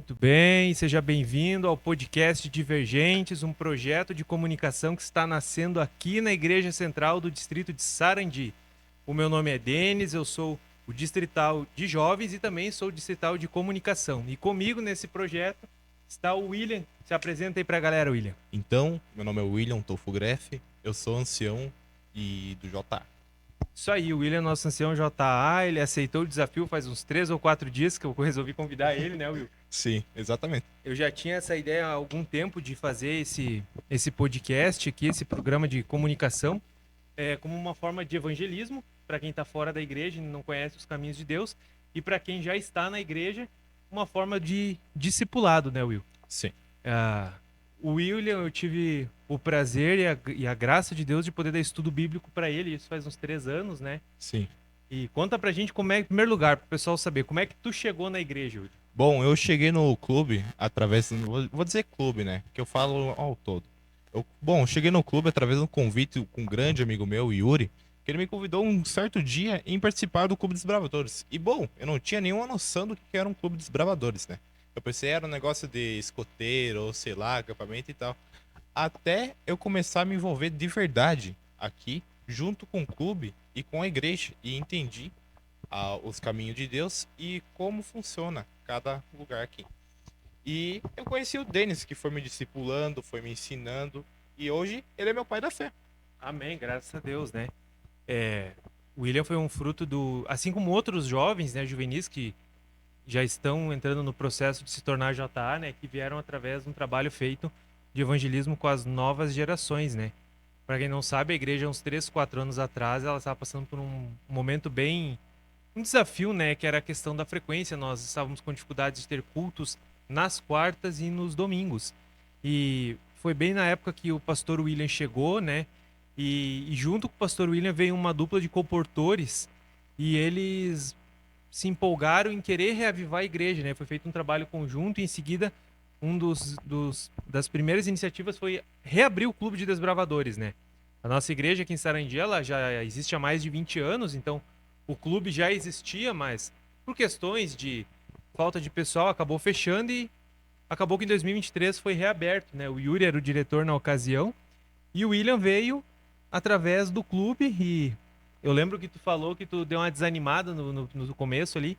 Muito bem, seja bem-vindo ao podcast Divergentes, um projeto de comunicação que está nascendo aqui na Igreja Central do Distrito de Sarandi. O meu nome é Denis, eu sou o distrital de jovens e também sou o distrital de comunicação. E comigo nesse projeto está o William. Se apresenta aí para a galera, William. Então, meu nome é William Tofogref, eu sou ancião e do JA. Isso aí, o William é nosso ancião JA, ele aceitou o desafio faz uns 3 ou 4 dias que eu resolvi convidar ele, né, Will? Sim, exatamente. Eu já tinha essa ideia há algum tempo de fazer esse podcast aqui, esse programa de comunicação, como uma forma de evangelismo para quem está fora da igreja e não conhece os caminhos de Deus, e para quem já está na igreja, uma forma de discipulado, né, Will? Sim. Ah, o William, eu tive o prazer e a graça de Deus de poder dar estudo bíblico para ele, isso faz uns 3 anos, né? Sim. E conta pra gente como é, em primeiro lugar, pro pessoal saber, como é que tu chegou na igreja, William? Bom, eu cheguei no clube através, vou dizer clube, né, que eu falo ao todo. Eu cheguei no clube através de um convite com um grande amigo meu, Yuri, que ele me convidou um certo dia em participar do Clube dos Desbravadores. E bom, eu não tinha nenhuma noção do que era um Clube dos Desbravadores, né? Eu pensei era um negócio de escoteiro, ou sei lá, acampamento e tal. Até eu começar a me envolver de verdade aqui, junto com o clube e com a igreja, e entendi os caminhos de Deus e como funciona cada lugar aqui. E eu conheci o Denis, que foi me discipulando, foi me ensinando, e hoje ele é meu pai da fé. Amém, graças a Deus, né? O William foi um fruto do... Assim como outros jovens, né, juvenis que já estão entrando no processo de se tornar JA, né, que vieram através de um trabalho feito de evangelismo com as novas gerações, né? Para quem não sabe, a igreja, uns 3, 4 anos atrás, ela estava passando por um momento bem... Um desafio, né, que era a questão da frequência. Nós estávamos com dificuldades de ter cultos nas quartas e nos domingos. E foi bem na época que o pastor William chegou, né? E junto com o pastor William veio uma dupla de comportores e eles se empolgaram em querer reavivar a igreja, né? Foi feito um trabalho conjunto e em seguida das primeiras iniciativas foi reabrir o Clube de Desbravadores, né? A nossa igreja aqui em Sarandi, ela já existe há mais de 20 anos, então o clube já existia, mas por questões de falta de pessoal acabou fechando e acabou que em 2023 foi reaberto, né? O Yuri era o diretor na ocasião e o William veio através do clube e eu lembro que tu falou que tu deu uma desanimada no começo ali,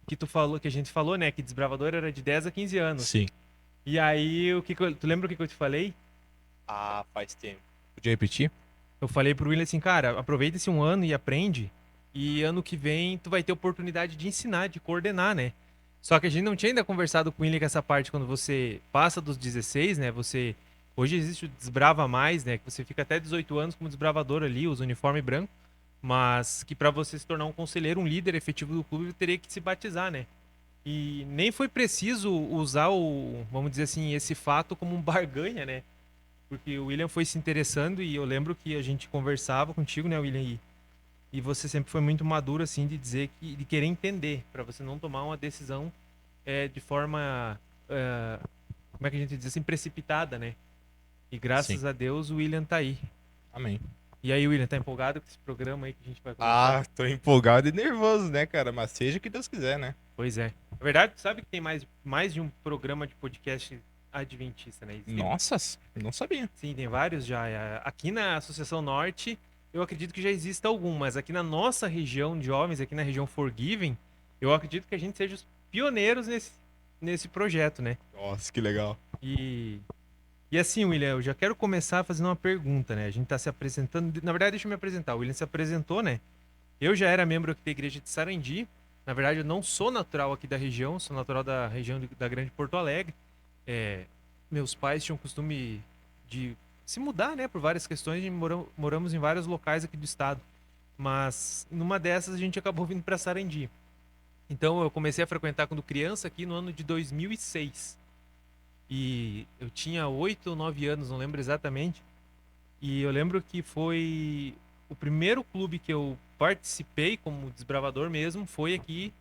que tu falou, que a gente falou, né, que desbravador era de 10 a 15 anos. Sim. E aí, tu lembra o que eu te falei? Ah, faz tempo. Podia repetir? Eu falei pro William assim, cara, aproveita esse um ano e aprende, e ano que vem tu vai ter oportunidade de ensinar, de coordenar, né? Só que a gente não tinha ainda conversado com o William que essa parte, quando você passa dos 16, né, você... Hoje existe o Desbrava Mais, né, que você fica até 18 anos como desbravador ali, usa uniforme branco, mas que para você se tornar um conselheiro, um líder efetivo do clube, teria que se batizar, né? E nem foi preciso usar vamos dizer assim, esse fato como um barganha, né? Porque o William foi se interessando e eu lembro que a gente conversava contigo, né, William? E você sempre foi muito maduro, assim, de dizer de querer entender, para você não tomar uma decisão de forma, como é que a gente diz assim, precipitada, né? E Sim. graças a Deus o William tá aí. Amém. E aí, William, tá empolgado com esse programa aí que a gente vai começar? Ah, tô empolgado e nervoso, né, cara? Mas seja o que Deus quiser, né? Pois é. Na verdade, tu sabe que tem mais de um programa de podcast adventista, né? Nossa, não sabia. Sim, tem vários já. Aqui na Associação Norte, eu acredito que já exista algum, mas aqui na nossa região de jovens, aqui na região Forgiven, eu acredito que a gente seja os pioneiros nesse projeto, né? Nossa, que legal. E, e assim, William, eu já quero começar fazendo uma pergunta, né? A gente tá se apresentando. Na verdade, deixa eu me apresentar. O William se apresentou, né? Eu já era membro aqui da igreja de Sarandi. Na verdade, eu não sou natural aqui da região, sou natural da região da Grande Porto Alegre. É, meus pais tinham costume de se mudar, né, por várias questões, e moramos em vários locais aqui do estado. Mas numa dessas a gente acabou vindo para Sarandi. Então eu comecei a frequentar quando criança aqui no ano de 2006. E eu tinha 8 ou 9 anos, não lembro exatamente. E eu lembro que foi o primeiro clube que eu participei como desbravador mesmo, foi aqui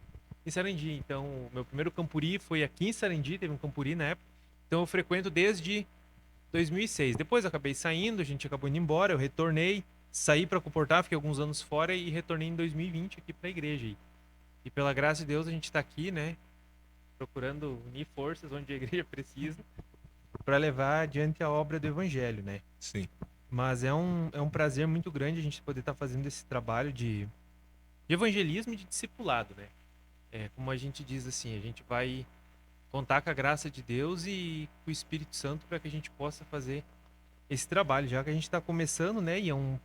em Sarandi. Então, o meu primeiro campuri foi aqui em Sarandi, teve um campuri na época. Então, eu frequento desde 2006. Depois eu acabei saindo, a gente acabou indo embora, eu retornei, saí para comportar, fiquei alguns anos fora e retornei em 2020 aqui para a igreja. E pela graça de Deus a gente está aqui, né, procurando unir forças onde a igreja precisa para levar adiante a obra do evangelho, né? Sim. Mas é um prazer muito grande a gente poder estar fazendo esse trabalho de evangelismo e de discipulado, né? Como a gente diz assim, a gente vai contar com a graça de Deus e com o Espírito Santo para que a gente possa fazer esse trabalho, já que a gente está começando, né? E é um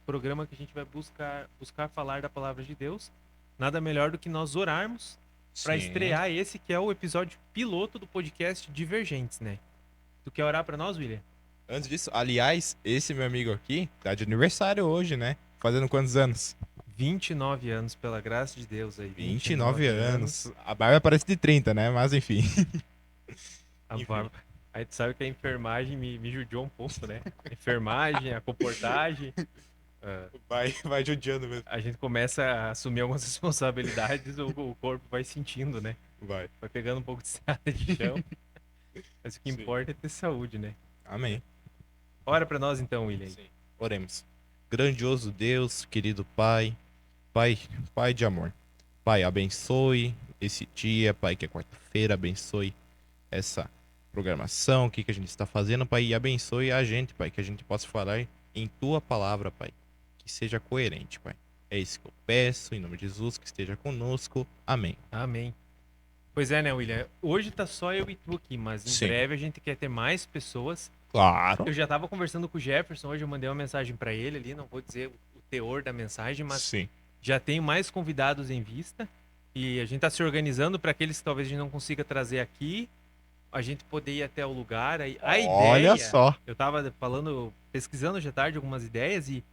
programa que a gente vai buscar falar da palavra de Deus. Nada melhor do que nós orarmos para Sim. estrear esse que é o episódio piloto do podcast Divergentes, né? Tu quer orar para nós, William? Antes disso, aliás, esse meu amigo aqui tá de aniversário hoje, né? Fazendo quantos anos? 29 anos, pela graça de Deus aí. 29 anos. A barba parece de 30, né? Mas enfim. A Enfim. barba. Aí tu sabe que a enfermagem me judiou um pouco, né? A enfermagem, a comportagem. Vai judiando mesmo. A gente começa a assumir algumas responsabilidades, o corpo vai sentindo, né? Vai. Vai pegando um pouco de estrada de chão. Mas o que Sim. importa é ter saúde, né? Amém. Ora pra nós então, William. Sim. Oremos. Grandioso Deus, querido Pai, Pai de amor. Pai, abençoe esse dia, Pai, que é quarta-feira, abençoe essa programação, o que a gente está fazendo, Pai, e abençoe a gente, Pai, que a gente possa falar em Tua palavra, Pai, que seja coerente, Pai. É isso que eu peço, em nome de Jesus, que esteja conosco. Amém. Amém. Pois é, né, William? Hoje tá só eu e tu aqui, mas em Sim. breve a gente quer ter mais pessoas. Claro. Eu já tava conversando com o Jefferson hoje, eu mandei uma mensagem pra ele ali, não vou dizer o teor da mensagem, mas Sim. já tenho mais convidados em vista e a gente tá se organizando para aqueles que talvez a gente não consiga trazer aqui, a gente poder ir até o lugar. A Olha ideia, só. eu tava falando, pesquisando hoje à tarde algumas ideias e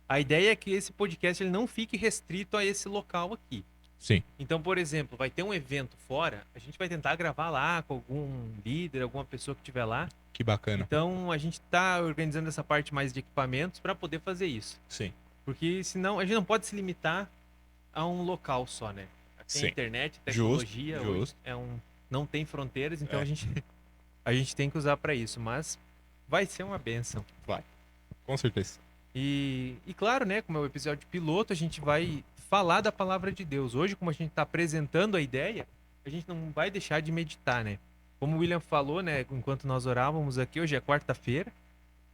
a ideia é que esse podcast ele não fique restrito a esse local aqui. Sim. Então, por exemplo, vai ter um evento fora, a gente vai tentar gravar lá com algum líder, alguma pessoa que estiver lá. Que bacana. Então, a gente está organizando essa parte mais de equipamentos para poder fazer isso. Sim. Porque senão a gente não pode se limitar a um local só, né? Aqui Sim. a internet, tecnologia, Justo. hoje não tem fronteiras, então É. a gente tem que usar para isso. Mas vai ser uma benção. Vai. Com certeza. E claro, né, como é o episódio piloto, a gente vai falar da palavra de Deus. Hoje, como a gente está apresentando a ideia, a gente não vai deixar de meditar, né? Como o William falou, né, enquanto nós orávamos aqui, hoje é quarta-feira,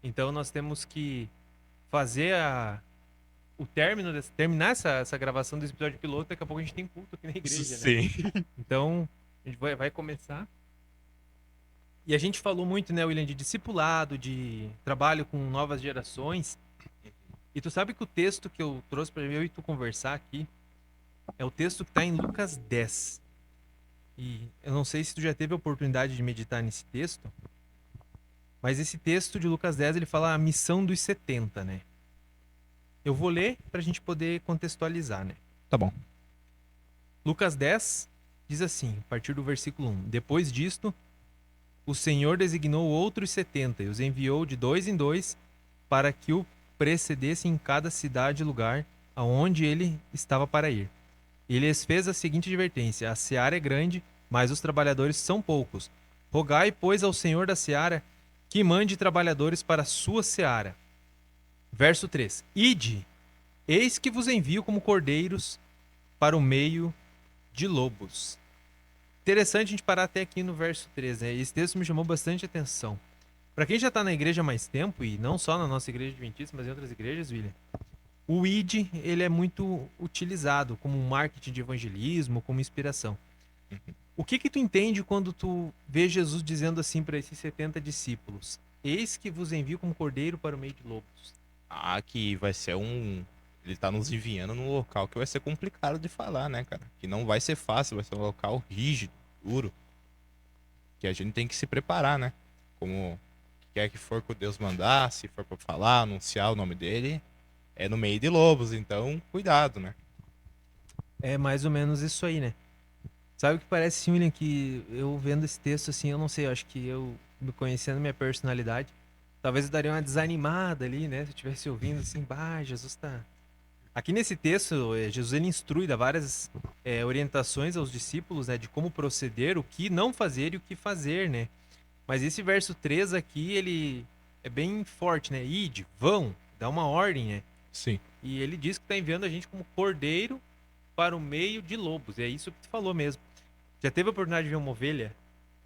então nós temos que fazer o término, terminar essa gravação desse episódio piloto, daqui a pouco a gente tem culto aqui na igreja, né? Sim. Então, a gente vai começar. E a gente falou muito, né, William, de discipulado, de trabalho com novas gerações. E tu sabe que o texto que eu trouxe para eu e tu conversar aqui é o texto que está em Lucas 10. E eu não sei se tu já teve a oportunidade de meditar nesse texto, mas esse texto de Lucas 10, ele fala a missão dos 70, né? Eu vou ler para a gente poder contextualizar, né? Tá bom. Lucas 10 diz assim, a partir do versículo 1. Depois disto, o Senhor designou outros 70 e os enviou de dois em dois para que o precedesse em cada cidade e lugar aonde ele estava para ir. Ele lhes fez a seguinte advertência: a seara é grande, mas os trabalhadores são poucos. Rogai, pois, ao Senhor da seara que mande trabalhadores para a sua seara. Verso 3. Ide, eis que vos envio como cordeiros para o meio de lobos. Interessante a gente parar até aqui no verso 3, né? Esse texto me chamou bastante atenção. Para quem já está na igreja há mais tempo, e não só na nossa igreja adventista, mas em outras igrejas, William, o ID ele é muito utilizado como marketing de evangelismo, como inspiração. O que tu entende quando tu vê Jesus dizendo assim para esses 70 discípulos? Eis que vos envio como cordeiro para o meio de lobos. Que vai ser Ele tá nos enviando num local que vai ser complicado de falar, né, cara? Que não vai ser fácil, vai ser um local rígido, duro. Que a gente tem que se preparar, né? Como quer que for que Deus mandar, se for pra falar, anunciar o nome dele, é no meio de lobos, então cuidado, né? É mais ou menos isso aí, né? Sabe o que parece, sim, William, que eu vendo esse texto assim, eu não sei, eu acho que eu, me conhecendo minha personalidade, talvez eu daria uma desanimada ali, né? Se eu estivesse ouvindo assim, Jesus tá... Aqui nesse texto, Jesus ele instrui, dá várias orientações aos discípulos, né? De como proceder, o que não fazer e o que fazer, né? Mas esse verso 3 aqui, ele é bem forte, né? Ide, vão, dá uma ordem, né? Sim. E ele diz que está enviando a gente como cordeiro para o meio de lobos. É isso que tu falou mesmo. Já teve a oportunidade de ver uma ovelha?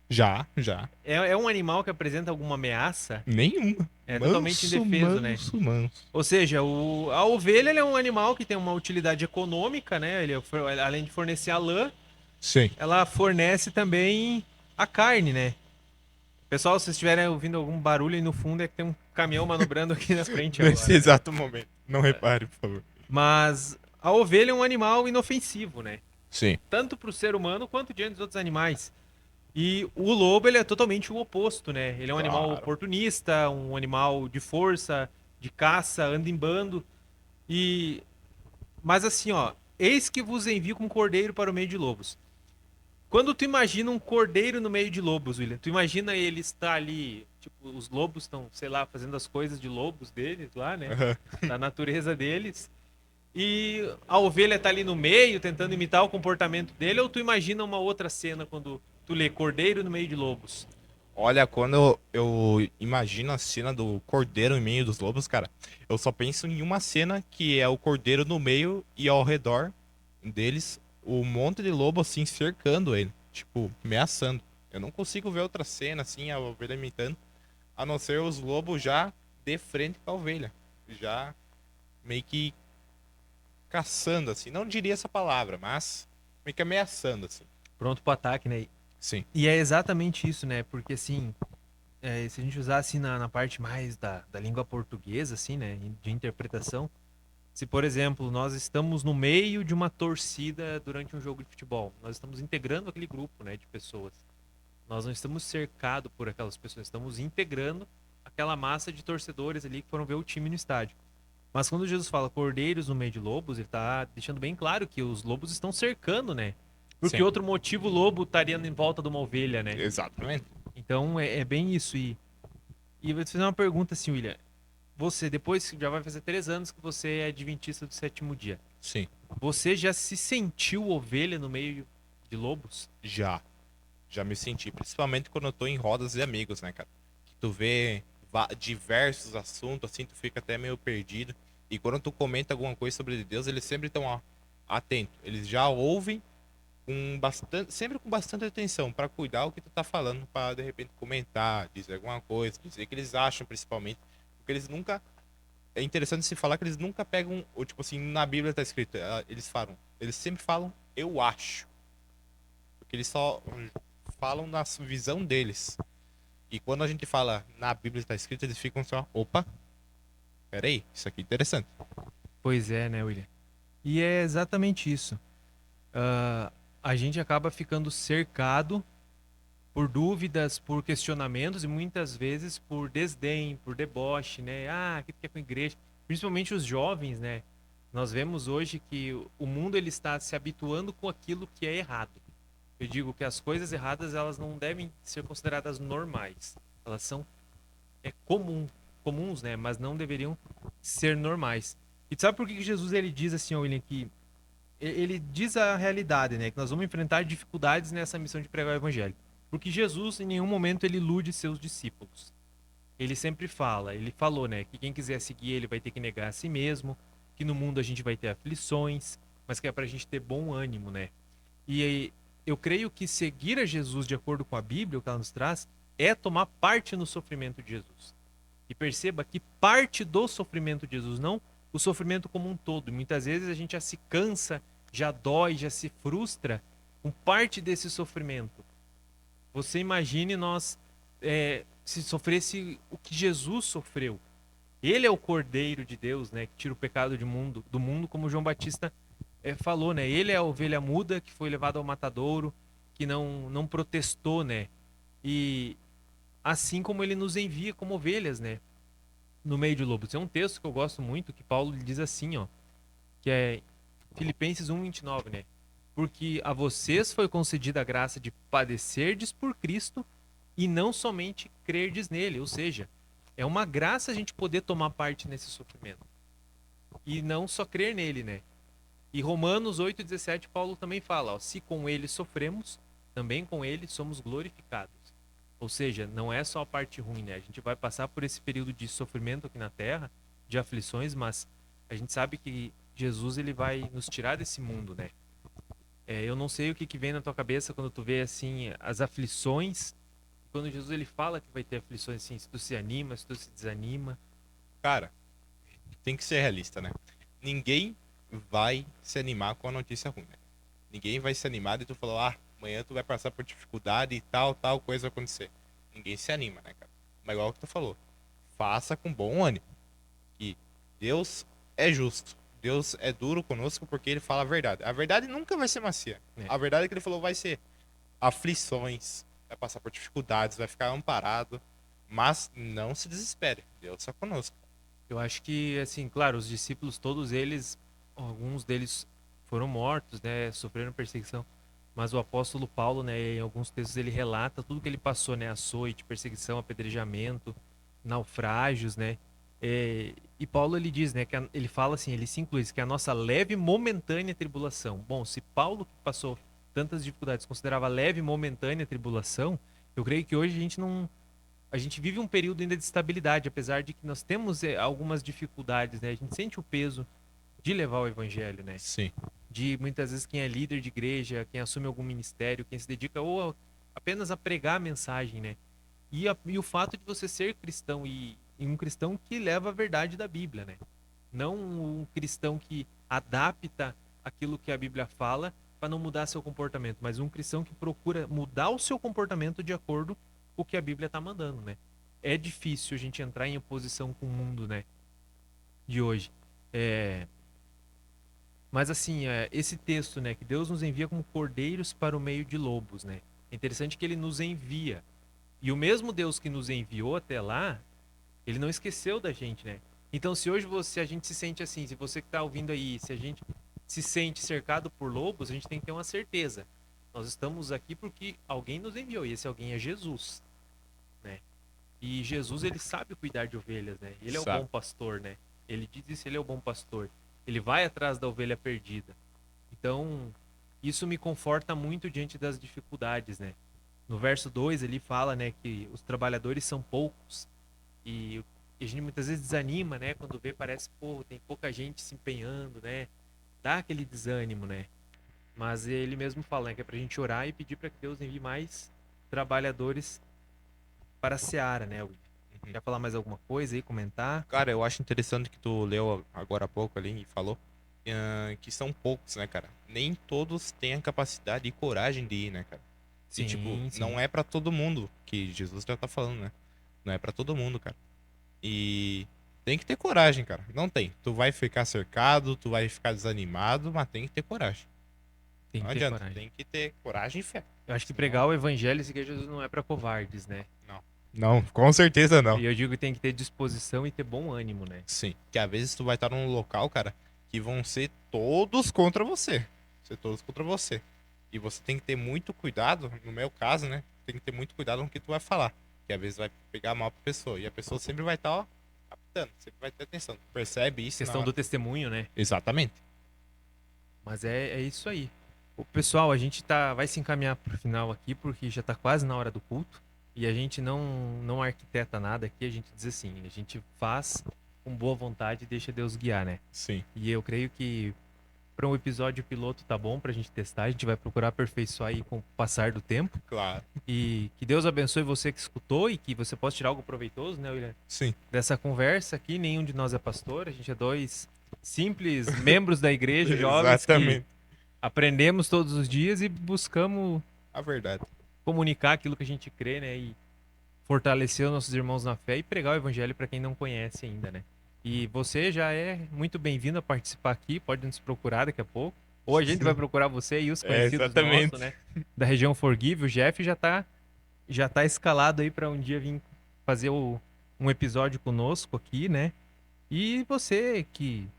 Já, já. É um animal que apresenta alguma ameaça? Nenhuma. É totalmente indefeso, né? Manso. Ou seja, a ovelha ele é um animal que tem uma utilidade econômica, né? Além de fornecer a lã, Sim. ela fornece também a carne, né? Pessoal, se vocês estiverem ouvindo algum barulho aí no fundo, é que tem um caminhão manobrando aqui na frente Nesse agora, né? exato momento. Não repare, por favor. Mas a ovelha é um animal inofensivo, né? Sim. Tanto para o ser humano quanto diante dos outros animais. E o lobo, ele é totalmente o oposto, né? Ele é um animal Claro. oportunista, um animal de força, de caça, anda em bando. E Mas assim, ó, eis que vos envio com um cordeiro para o meio de lobos. Quando tu imagina um cordeiro no meio de lobos, William, tu imagina ele estar ali, tipo, os lobos estão, sei lá, fazendo as coisas de lobos deles lá, né? Aham. Da natureza deles. E a ovelha tá ali no meio, tentando imitar o comportamento dele, ou tu imagina uma outra cena quando tu lê cordeiro no meio de lobos? Olha, quando eu imagino a cena do cordeiro em meio dos lobos, cara, eu só penso em uma cena que é o cordeiro no meio e ao redor deles um monte de lobo assim cercando ele, tipo, ameaçando. Eu não consigo ver outra cena assim, a ovelha imitando, a não ser os lobos já de frente com a ovelha, já meio que caçando assim. Não diria essa palavra, mas meio que ameaçando assim. Pronto pro ataque, né? Sim. E é exatamente isso, né? Porque assim, se a gente usar assim na parte mais da língua portuguesa, assim, né? De interpretação, se, por exemplo, nós estamos no meio de uma torcida durante um jogo de futebol, nós estamos integrando aquele grupo, né, de pessoas. Nós não estamos cercados por aquelas pessoas, estamos integrando aquela massa de torcedores ali que foram ver o time no estádio. Mas quando Jesus fala cordeiros no meio de lobos, ele está deixando bem claro que os lobos estão cercando, né? Porque Sim. outro motivo o lobo estaria em volta de uma ovelha, né? Exatamente. Então é bem isso. E eu vou te fazer uma pergunta assim, William. Você, depois, já vai fazer 3 anos que você é adventista do sétimo dia. Sim. Você já se sentiu ovelha no meio de lobos? Já. Já me senti, principalmente quando eu tô em rodas de amigos, né, cara? Que tu vê diversos assuntos, assim, tu fica até meio perdido. E quando tu comenta alguma coisa sobre Deus, eles sempre estão atentos. Eles já ouvem com bastante, sempre com bastante atenção para cuidar o que tu tá falando, para de repente comentar, dizer alguma coisa, dizer o que eles acham, principalmente, porque eles nunca é interessante se falar que eles nunca pegam, ou tipo assim, na Bíblia tá escrito, eles sempre falam eu acho, porque eles só falam na visão deles. E quando a gente fala na Bíblia está escrito, eles ficam só, opa, peraí, isso aqui é interessante. Pois é, né, William? E é exatamente isso. Ah, a gente acaba ficando cercado por dúvidas, por questionamentos e muitas vezes por desdém, por deboche, né? Ah, o que tu quer com a igreja? Principalmente os jovens, né? Nós vemos hoje que o mundo ele está se habituando com aquilo que é errado. Eu digo que as coisas erradas elas não devem ser consideradas normais. Elas são comuns, né? Mas não deveriam ser normais. E tu sabe por que Jesus ele diz assim, ó, William, que ele diz a realidade, né? Que nós vamos enfrentar dificuldades nessa missão de pregar o evangelho. Porque Jesus, em nenhum momento, ele ilude seus discípulos. Ele sempre fala, ele falou, né? Que quem quiser seguir ele vai ter que negar a si mesmo, que no mundo a gente vai ter aflições, mas que é pra gente ter bom ânimo, né? E aí, eu creio que seguir a Jesus de acordo com a Bíblia, o que ela nos traz, é tomar parte no sofrimento de Jesus. E perceba que parte do sofrimento de Jesus, não o sofrimento como um todo. Muitas vezes a gente já se cansa, já dói, já se frustra com parte desse sofrimento. Você imagine nós se sofresse o que Jesus sofreu. Ele é o Cordeiro de Deus, né, que tira o pecado do mundo, como João Batista falou, né? Ele é a ovelha muda que foi levada ao matadouro, que não protestou, né? E assim como ele nos envia como ovelhas, né? No meio de lobos. É um texto que eu gosto muito, que Paulo diz assim, ó, que é Filipenses 1:29, né? Porque a vocês foi concedida a graça de padecerdes por Cristo e não somente crerdes nele, ou seja, é uma graça a gente poder tomar parte nesse sofrimento. E não só crer nele, né? E Romanos 8:17, Paulo também fala, ó, se com ele sofremos, também com ele somos glorificados. Ou seja, não é só a parte ruim, né? A gente vai passar por esse período de sofrimento aqui na Terra, de aflições, mas a gente sabe que Jesus ele vai nos tirar desse mundo, né? Eu não sei o que vem na tua cabeça quando tu vê assim as aflições. Quando Jesus ele fala que vai ter aflições, assim, se tu se anima, se tu se desanima. Cara, tem que ser realista, né? Ninguém vai se animar com a notícia ruim, né? Ninguém vai se animar e tu falou, amanhã tu vai passar por dificuldade e tal coisa vai acontecer. Ninguém se anima, né, cara? Mas igual que tu falou, faça com bom ânimo. Que Deus é justo. Deus é duro conosco porque ele fala a verdade. A verdade nunca vai ser macia. É. A verdade que ele falou vai ser aflições, vai passar por dificuldades, vai ficar amparado. Mas não se desespere. Deus está conosco. Eu acho que, assim, claro, os discípulos, todos eles, alguns deles foram mortos, né, sofreram perseguição. Mas o apóstolo Paulo, né, em alguns textos ele relata tudo que ele passou, né, açoite, perseguição, apedrejamento, naufrágios, né. E Paulo ele diz, né, ele fala assim, ele se inclui que a nossa leve e momentânea tribulação. Bom, se Paulo que passou tantas dificuldades considerava leve e momentânea tribulação, eu creio que hoje a gente vive um período ainda de estabilidade, apesar de que nós temos algumas dificuldades, né? A gente sente o peso de levar o evangelho, né? Sim. De muitas vezes quem é líder de igreja, quem assume algum ministério, quem se dedica apenas a pregar a mensagem, né? E o fato de você ser cristão e um cristão que leva a verdade da Bíblia, né? Não um cristão que adapta aquilo que a Bíblia fala para não mudar seu comportamento, mas um cristão que procura mudar o seu comportamento de acordo com o que a Bíblia está mandando, né? É difícil a gente entrar em oposição com o mundo, né? De hoje. Mas assim, esse texto, né? Que Deus nos envia como cordeiros para o meio de lobos, né? É interessante que ele nos envia. E o mesmo Deus que nos enviou até lá, ele não esqueceu da gente, né? Então, se hoje a gente se sente assim, se você que está ouvindo aí, se a gente se sente cercado por lobos, a gente tem que ter uma certeza. Nós estamos aqui porque alguém nos enviou, e esse alguém é Jesus, né? E Jesus, ele sabe cuidar de ovelhas, né? Ele é o bom Sabe. pastor, né? Ele diz isso, ele é o bom pastor. Ele vai atrás da ovelha perdida. Então, isso me conforta muito diante das dificuldades, né? No verso 2 ele fala, né, que os trabalhadores são poucos e a gente muitas vezes desanima, né, quando vê parece, pô, tem pouca gente se empenhando, né? Dá aquele desânimo, né? Mas ele mesmo fala, né, que é pra gente orar e pedir para que Deus envie mais trabalhadores para a seara, né, Will? Uhum. Quer falar mais alguma coisa aí, comentar? Cara, eu acho interessante que tu leu agora há pouco ali e falou que são poucos, né, cara? Nem todos têm a capacidade e coragem de ir, né, cara? E, tipo, Sim, sim. não é pra todo mundo que Jesus já tá falando, né? Não é pra todo mundo, cara. E tem que ter coragem, cara. Não tem. Tu vai ficar cercado, tu vai ficar desanimado, mas tem que ter coragem. Tem Não que ter adianta. coragem. Tem que ter coragem e fé. Eu acho que Senão, pregar o evangelho e seguir Jesus não é para covardes, né? não. Não, com certeza não. E eu digo que tem que ter disposição e ter bom ânimo, né? Sim. Que às vezes tu vai estar num local, cara, que vão ser todos contra você. Ser todos contra você. E você tem que ter muito cuidado, no meu caso, né? Tem que ter muito cuidado com o que tu vai falar. Que às vezes vai pegar mal pra pessoa. E a pessoa sempre vai estar, ó, captando. Sempre vai ter atenção. Percebe isso na Questão hora. do testemunho, né? Exatamente. Mas é isso aí. O pessoal, a gente vai se encaminhar pro final aqui, porque já tá quase na hora do culto. E a gente não arquiteta nada aqui, a gente diz assim, a gente faz com boa vontade e deixa Deus guiar, né? Sim. E eu creio que para um episódio piloto tá bom pra gente testar, a gente vai procurar aperfeiçoar aí com o passar do tempo. Claro. E que Deus abençoe você que escutou e que você possa tirar algo proveitoso, né, William? Sim. Dessa conversa aqui. Nenhum de nós é pastor, a gente é dois simples membros da igreja, jovens que Exatamente. aprendemos todos os dias e buscamos A verdade. comunicar aquilo que a gente crê, né? E fortalecer os nossos irmãos na fé e pregar o evangelho para quem não conhece ainda, né? E você já é muito bem-vindo a participar aqui, pode nos procurar daqui a pouco. Ou a gente vai procurar você e os conhecidos exatamente. nossos, né? Da região Forgive. O Jeff já tá escalado aí para um dia vir fazer um episódio conosco aqui, né? E você que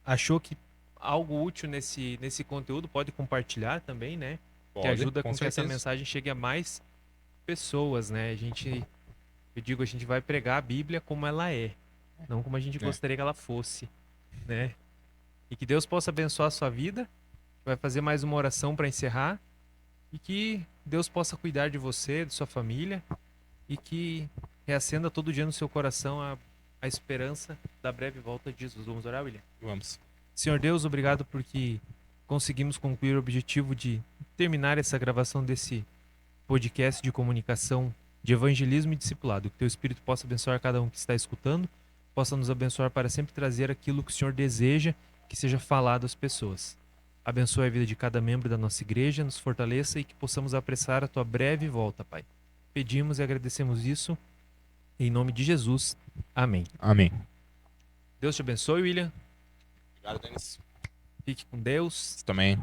achou que algo útil nesse conteúdo, pode compartilhar também, né? Que Pode, ajuda com com que essa certeza. mensagem chegue a mais pessoas, né? A gente vai pregar a Bíblia como ela é, não como a gente gostaria que ela fosse, né? E que Deus possa abençoar a sua vida. Vai fazer mais uma oração para encerrar e que Deus possa cuidar de você, de sua família e que reacenda todo dia no seu coração a esperança da breve volta de Jesus. Vamos orar, William? Vamos. Senhor Deus, obrigado porque conseguimos concluir o objetivo de terminar essa gravação desse podcast de comunicação, de evangelismo e discipulado. Que teu Espírito possa abençoar cada um que está escutando, possa nos abençoar para sempre trazer aquilo que o Senhor deseja que seja falado às pessoas. Abençoe a vida de cada membro da nossa igreja, nos fortaleça e que possamos apressar a tua breve volta, Pai. Pedimos e agradecemos isso em nome de Jesus. Amém. Amém. Deus te abençoe, William. Obrigado, Denis. Fique com Deus. Você também.